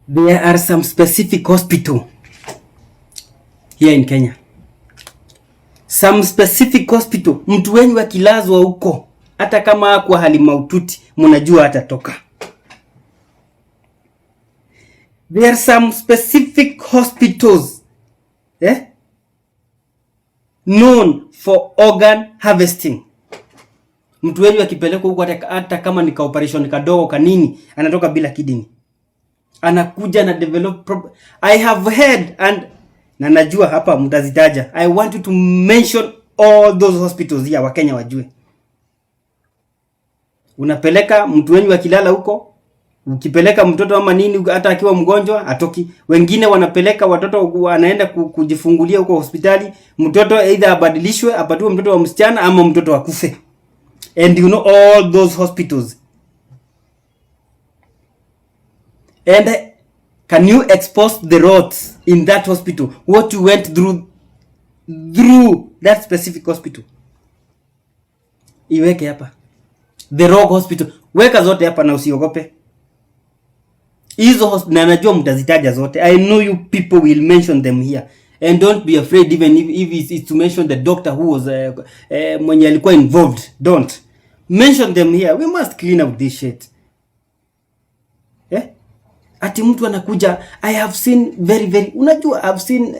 There are some specific hospital here in Kenya. Some specific hospital, mtu wenyu akilazwa huko, hata kama kwa hali maututi, mnajua atatoka. There are some specific hospitals known for organ harvesting. Mtu wenyu akipelekwa huko hata kama ni ka operation kadogo kanini, anatoka bila kidney. Anakuja na develop I have heard and na najua hapa mtazitaja. I want you to mention all those hospitals here wa Kenya wajue. Unapeleka mtu wenyu akilala huko, ukipeleka mtoto ama nini hata akiwa mgonjwa atoki. Wengine wanapeleka watoto wanaenda kujifungulia huko hospitali, mtoto either abadilishwe apatiwe mtoto wa msichana ama mtoto akufe. And you know all those hospitals. And can you expose the roads in that hospital? What you went through that specific hospital? Iweke hapa. The Rogue Hospital. Weka zote hapa na usiogope. Hizo na najua mtazitaja zote. I know you people will mention them here. And don't be afraid even if it's to mention the doctor who was mwenye alikuwa involved. Don't. Mention them here. We must clean up this shit. Ati mtu anakuja, I have seen very unajua I've seen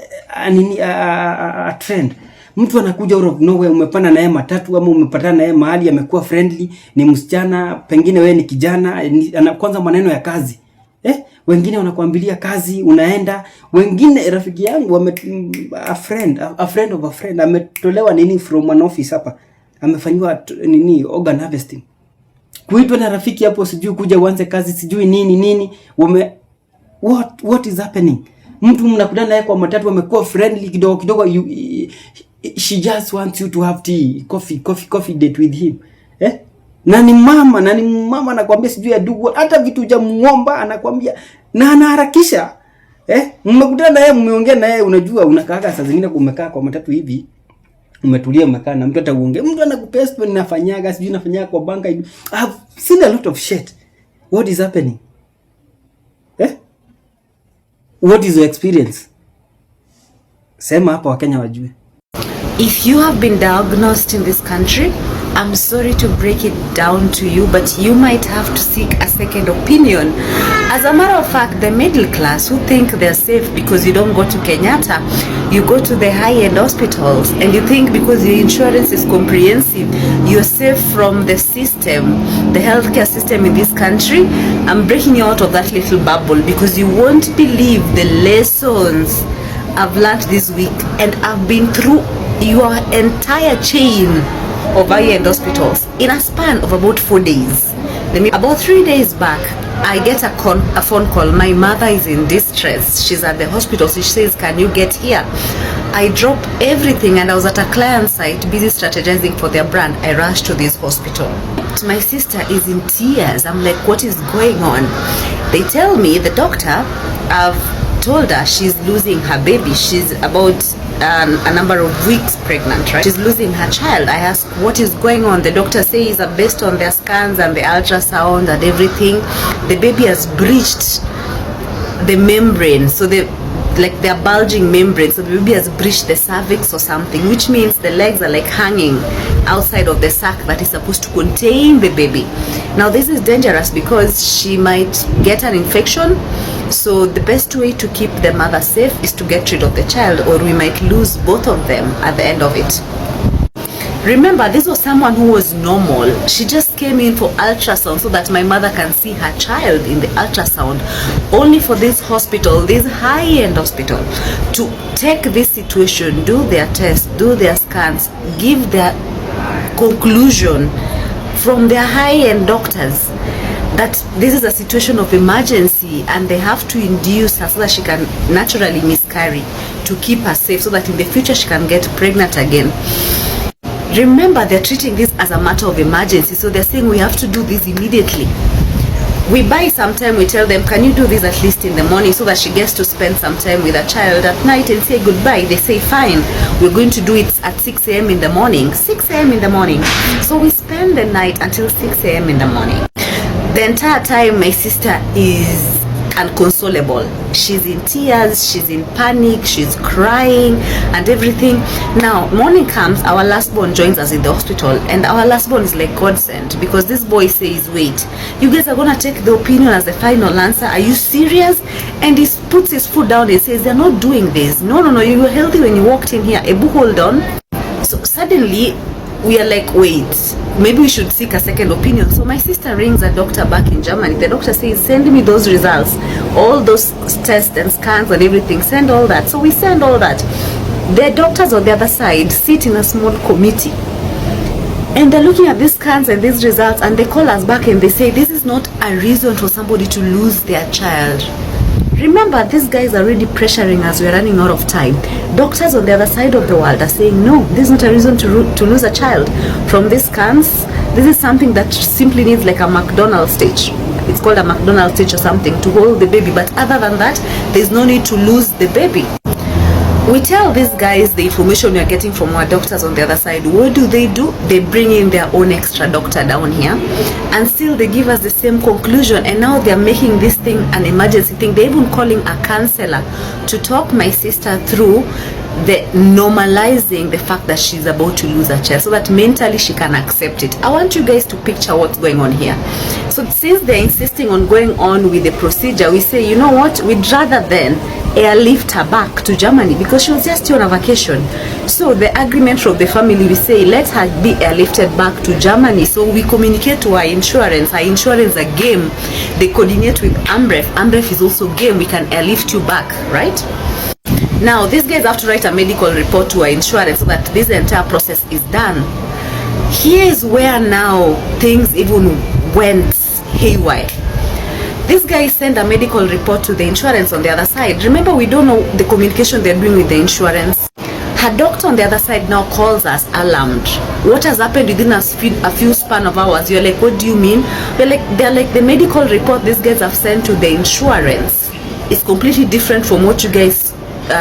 a trend. Mtu anakuja out of nowhere, umepanda naye matatu ama umepatana naye mahali amekuwa friendly, ni msichana, pengine wewe ni kijana, kwanza maneno ya kazi. Wengine wanakuambilia kazi, unaenda, wengine rafiki yangu a friend of a friend ametolewa nini from an office hapa. Amefanywa nini organ harvesting. Kuitwa na rafiki hapo sijui kuja uanze kazi sijui nini what is happening? Mtu mnakutana naye kwa matatu amekuwa friendly kidogo she just wants you to have tea, coffee date with him. Na ni mama anakuambia sijui ya dugu hata vitu ja muomba anakuambia na anaharakisha. Mmekutana naye mmeongea naye unajua unakaa saa zingine umekaa kwa matatu hivi. Umetulia umekaa na mtu ataongea. Mtu anakupea story nafanyaga sijui nafanyaga kwa banka. I have seen a lot of shit. What is happening? What is your experience? Sema hapa Wakenya wajue. If you have been diagnosed in this country, I'm sorry to break it down to you, but you might have to seek a second opinion. As a matter of fact, the middle class who think they're safe because you don't go to Kenyatta, you go to the high-end hospitals, and you think because your insurance is comprehensive, you're safe from the system, the healthcare system in this country. I'm breaking you out of that little bubble because you won't believe the lessons I've learned this week, and I've been through your entire chain of high-end hospitals in a span of about 4 days. About 3 days back, I get a phone call. My mother is in distress. She's at the hospital. She says, can you get here? I dropped everything and I was at a client site busy strategizing for their brand. I rushed to this hospital. My sister is in tears. I'm like, what is going on? They tell me the doctor, I've told her she's losing her baby. She's about a number of weeks pregnant, right? She's losing her child. I asked what is going on. The doctor says that based on their scans and the ultrasound and everything, the baby has breached the membrane. So they're bulging membrane. So the baby has breached the cervix or something, which means the legs are like hanging outside of the sac that is supposed to contain the baby. Now this is dangerous because she might get an infection. So the best way to keep the mother safe is to get rid of the child, or we might lose both of them at the end of it. Remember, this was someone who was normal. She just came in for ultrasound so that my mother can see her child in the ultrasound, only for this hospital, this high-end hospital, to take this situation, do their tests, do their scans, give their conclusion from their high-end doctors that this is a situation of emergency and they have to induce her so that she can naturally miscarry, to keep her safe so that in the future she can get pregnant again. Remember, they're treating this as a matter of emergency, so they're saying we have to do this immediately. We buy some time, we tell them, can you do this at least in the morning so that she gets to spend some time with her child at night and say goodbye. They say fine, we're going to do it at 6 a.m. in the morning. 6 a.m. in the morning. So we spend the night until 6 a.m. in the morning. The entire time my sister is unconsolable. She's in tears, she's in panic, she's crying and everything. Now morning comes, our last born joins us in the hospital, and our last born is like God sent, because this boy says, wait, you guys are gonna take the opinion as the final answer? Are you serious? And he puts his foot down and says, they're not doing this. No, you were healthy when you walked in here. Ebu, hold on. So suddenly we are like, wait, maybe we should seek a second opinion. So my sister rings a doctor back in Germany. The doctor says, send me those results, all those tests and scans and everything, send all that. So we send all that. The doctors on the other side sit in a small committee, and they're looking at these scans and these results, and they call us back and they say, this is not a reason for somebody to lose their child. Remember, these guys are already pressuring us. We're running out of time. Doctors on the other side of the world are saying, no, this is not a reason to lose a child. From these scans, this is something that simply needs like a McDonald's stitch. It's called a McDonald's stitch or something to hold the baby. But other than that, there's no need to lose the baby. We tell these guys the information we are getting from our doctors on the other side. What do? They bring in their own extra doctor down here, and still they give us the same conclusion. And now they're making this thing an emergency thing. They're even calling a counselor to talk my sister through the normalizing the fact that she's about to lose a child, so that mentally she can accept it. I want you guys to picture what's going on here. So since they're insisting on going on with the procedure, we say, you know what, we'd rather then airlift her back to Germany, because she was just here on a vacation. So the agreement from the family, we say, let her be airlifted back to Germany. So we communicate to our insurance. Our insurance are game. They coordinate with Amref. Amref is also game. We can airlift you back, right? Now these guys have to write a medical report to our insurance so that this entire process is done. Here is where now things even went haywire. These guys send a medical report to the insurance on the other side. Remember, we don't know the communication they're doing with the insurance. Her doctor on the other side now calls us alarmed. What has happened within a few span of hours? You're like, what do you mean? They're like the medical report these guys have sent to the insurance is completely different from what you guys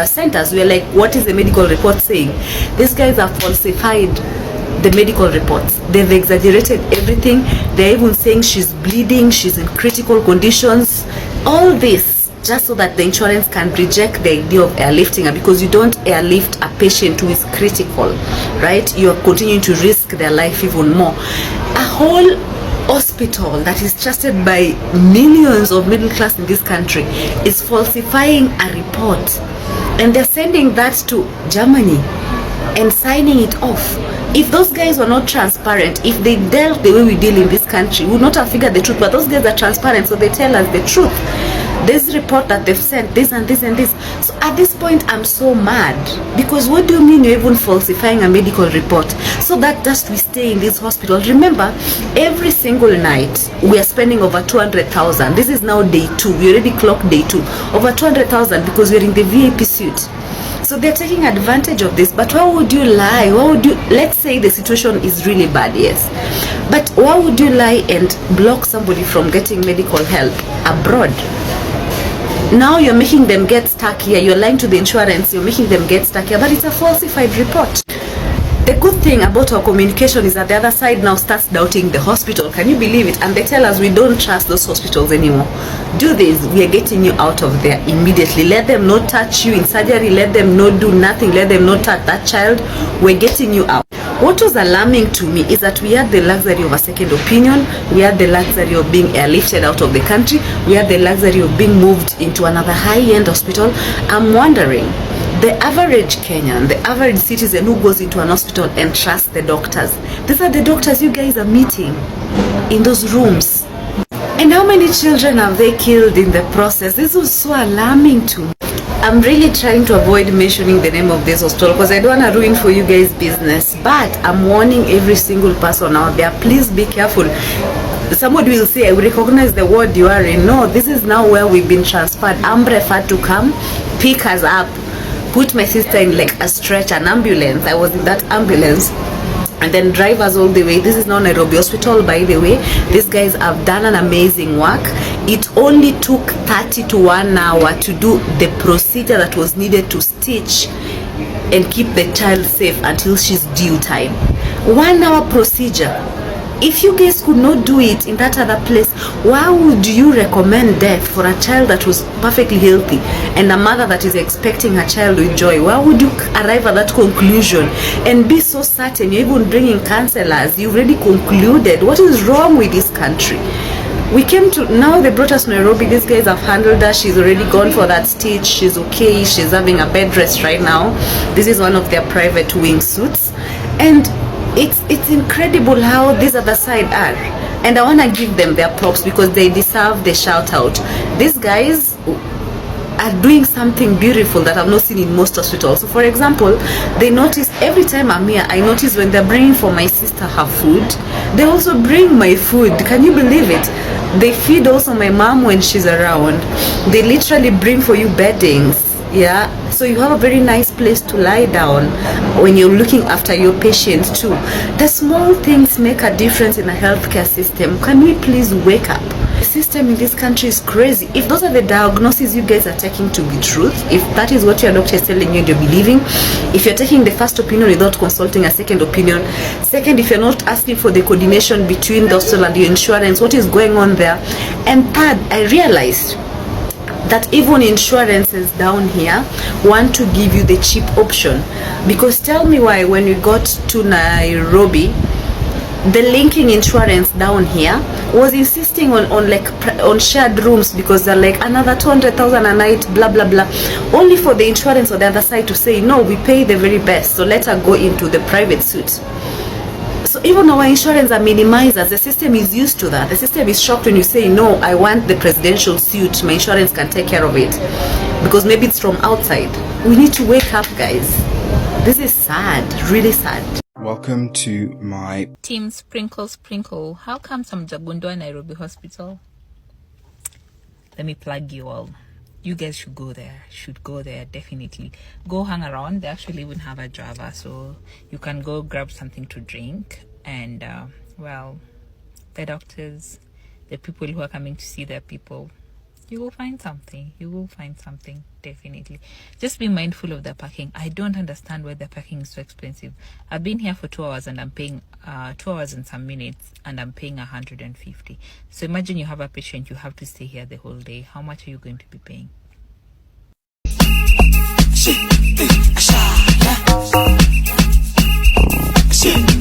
sent us. We're like, what is the medical report saying? These guys have falsified the medical reports. They've exaggerated everything. They're even saying she's bleeding, she's in critical conditions. All this just so that the insurance can reject the idea of airlifting her, because you don't airlift a patient who is critical, right? You're continuing to risk their life even more. A whole hospital that is trusted by millions of middle class in this country is falsifying a report, and they're sending that to Germany and signing it off. If those guys were not transparent, if they dealt the way we deal in this country, we would not have figured the truth. But those guys are transparent, so they tell us the truth. This report that they've sent, this and this and this. So at this point, I'm so mad, because what do you mean you're even falsifying a medical report so that just we stay in this hospital? Remember, every single night we are spending over 200,000. This is now day 2. We already clocked day 2. Over 200,000 because we're in the VIP suite. So they're taking advantage of this. But why would you lie? Why would you, let's say the situation is really bad, yes, but why would you lie and block somebody from getting medical help abroad? Now you're making them get stuck here. You're lying to the insurance. You're making them get stuck here, but it's a falsified report. The good thing about our communication is that the other side now starts doubting the hospital. Can you believe it? And they tell us we don't trust those hospitals anymore. Do this, we are getting you out of there immediately. Let them not touch you in surgery. Let them not do nothing. Let them not touch that child. We're getting you out. What was alarming to me is that we had the luxury of a second opinion. We had the luxury of being airlifted out of the country. We had the luxury of being moved into another high-end hospital. I'm wondering, the average Kenyan, the average citizen who goes into an hospital and trusts the doctors, these are the doctors you guys are meeting in those rooms. And how many children have they killed in the process? This was so alarming to me. I'm really trying to avoid mentioning the name of this hospital because I don't want to ruin for you guys business, but I'm warning every single person out there, please be careful. Somebody will say, I will recognize the ward you are in. No, this is now where we've been transferred. Amref had to come pick us up, put my sister in like a stretch, an ambulance. I was in that ambulance, and then drive us all the way. This is now Nairobi Hospital, by the way. These guys have done an amazing work. It only took 30 to 1 hour to do the procedure that was needed to stitch and keep the child safe until she's due time. 1 hour procedure. If you guys could not do it in that other place, why would you recommend death for a child that was perfectly healthy and a mother that is expecting her child with joy? Why would you arrive at that conclusion and be so certain? You're even bringing counselors. You've already concluded. What is wrong with this country? We came to, now they brought us to Nairobi. These guys have handled her. She's already gone for that stitch. She's okay. She's having a bed rest right now. This is one of their private wingsuits. And it's incredible how this other side are, and I want to give them their props because they deserve the shout out. These guys are doing something beautiful that I've not seen in most hospitals. So for example, they notice every time I'm here, I notice when they're bringing for my sister her food, they also bring my food. Can you believe it? They feed also my mom when she's around. They literally bring for you beddings. Yeah, so you have a very nice place to lie down when you're looking after your patients too. The small things make a difference in a healthcare system. Can we please wake up? The system in this country is crazy. If those are the diagnoses you guys are taking to be truth, if that is what your doctor is telling you and you're believing, if you're taking the first opinion without consulting a second opinion, second, if you're not asking for the coordination between the hospital and your insurance, what is going on there? And third, I realized that even insurances down here want to give you the cheap option. Because tell me why, when we got to Nairobi, the linking insurance down here was insisting on shared rooms because they're like another 200,000 a night, blah blah blah, only for the insurance on the other side to say no, we pay the very best, so let her go into the private suite. So even our insurance are minimizers. The system is used to that. The system is shocked when you say, no, I want the presidential suit. My insurance can take care of it. Because maybe it's from outside. We need to wake up, guys. This is sad. Really sad. Welcome to my Team Sprinkle. How come some Jagundwa Nairobi Hospital? Let me plug you all. You guys should go there, definitely. Go hang around. They actually even have a Java, so you can go grab something to drink. And well, the doctors, the people who are coming to see their people, you will find something. Definitely. Just be mindful of the parking. I don't understand why the parking is so expensive. I've been here for 2 hours and I'm paying 2 hours and some minutes, and I'm paying 150. So imagine you have a patient, you have to stay here the whole day. How much are you going to be paying? Shit.